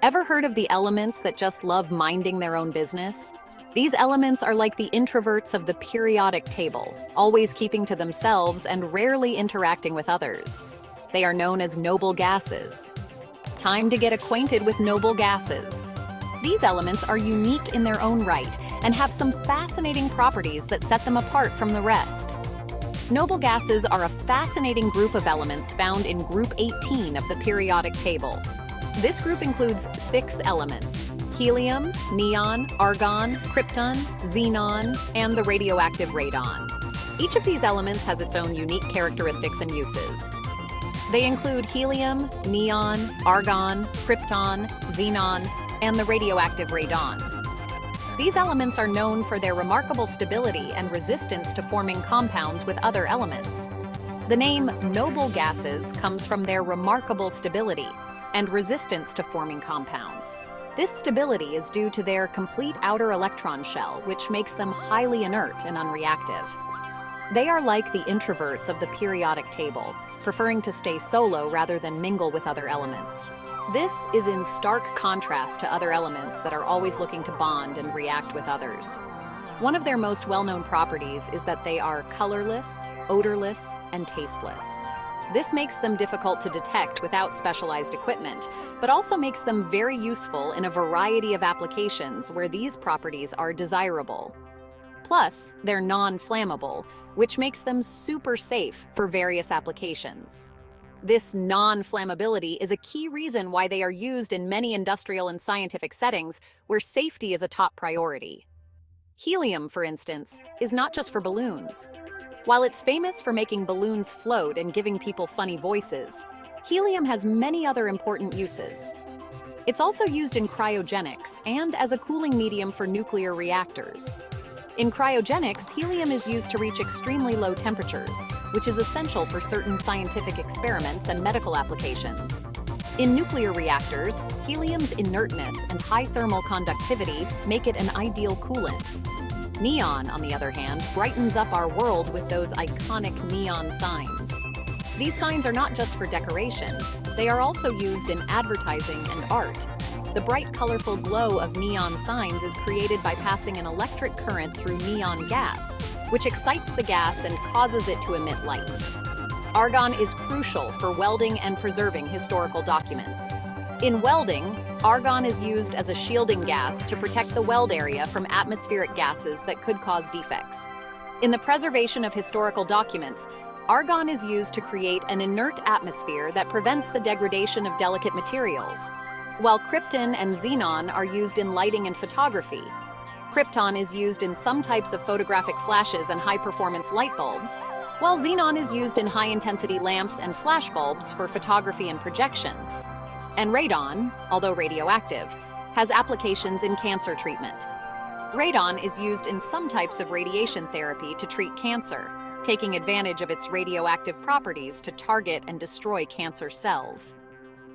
Ever heard of the elements that just love minding their own business? These elements are like the introverts of the periodic table, always keeping to themselves and rarely interacting with others. They are known as noble gases. Time to get acquainted with noble gases. These elements are unique in their own right and have some fascinating properties that set them apart from the rest. Noble gases are a fascinating group of elements found in Group 18 of the periodic table. This group includes 6 elements: helium, neon, argon, krypton, xenon, and the radioactive radon. Each of these elements has its own unique characteristics and uses. They include helium, neon, argon, krypton, xenon, and the radioactive radon. These elements are known for their remarkable stability and resistance to forming compounds with other elements. The name noble gases comes from their remarkable stability and resistance to forming compounds. This stability is due to their complete outer electron shell, which makes them highly inert and unreactive. They are like the introverts of the periodic table, preferring to stay solo rather than mingle with other elements. This is in stark contrast to other elements that are always looking to bond and react with others. One of their most well-known properties is that they are colorless, odorless, and tasteless. This makes them difficult to detect without specialized equipment, but also makes them very useful in a variety of applications where these properties are desirable. Plus, they're non-flammable, which makes them super safe for various applications. This non-flammability is a key reason why they are used in many industrial and scientific settings where safety is a top priority. Helium, for instance, is not just for balloons. While it's famous for making balloons float and giving people funny voices, helium has many other important uses. It's also used in cryogenics and as a cooling medium for nuclear reactors. In cryogenics, helium is used to reach extremely low temperatures, which is essential for certain scientific experiments and medical applications. In nuclear reactors, helium's inertness and high thermal conductivity make it an ideal coolant. Neon, on the other hand, brightens up our world with those iconic neon signs. These signs are not just for decoration, they are also used in advertising and art. The bright, colorful glow of neon signs is created by passing an electric current through neon gas, which excites the gas and causes it to emit light. Argon is crucial for welding and preserving historical documents. In welding, argon is used as a shielding gas to protect the weld area from atmospheric gases that could cause defects. In the preservation of historical documents, argon is used to create an inert atmosphere that prevents the degradation of delicate materials, while krypton and xenon are used in lighting and photography. Krypton is used in some types of photographic flashes and high-performance light bulbs, while xenon is used in high-intensity lamps and flash bulbs for photography and projection. And radon, although radioactive, has applications in cancer treatment. Radon is used in some types of radiation therapy to treat cancer, taking advantage of its radioactive properties to target and destroy cancer cells.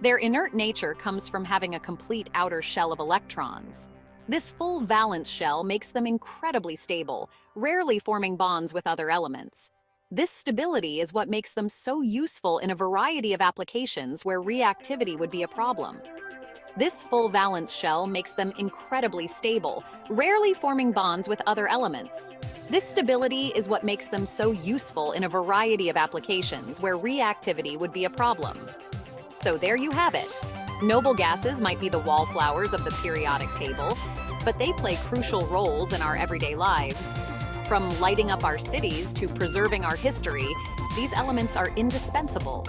Their inert nature comes from having a complete outer shell of electrons. This full valence shell makes them incredibly stable, rarely forming bonds with other elements. This stability is what makes them so useful in a variety of applications where reactivity would be a problem. This full valence shell makes them incredibly stable, rarely forming bonds with other elements. This stability is what makes them so useful in a variety of applications where reactivity would be a problem. So there you have it. Noble gases might be the wallflowers of the periodic table, but they play crucial roles in our everyday lives. From lighting up our cities to preserving our history, these elements are indispensable.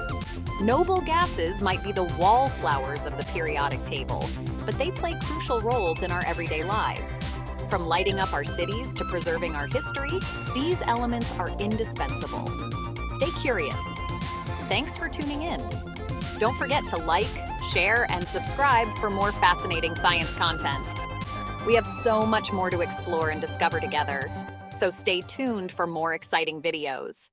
Noble gases might be the wallflowers of the periodic table, but they play crucial roles in our everyday lives. From lighting up our cities to preserving our history, these elements are indispensable. Stay curious. Thanks for tuning in. Don't forget to like, share, and subscribe for more fascinating science content. We have so much more to explore and discover together, so stay tuned for more exciting videos.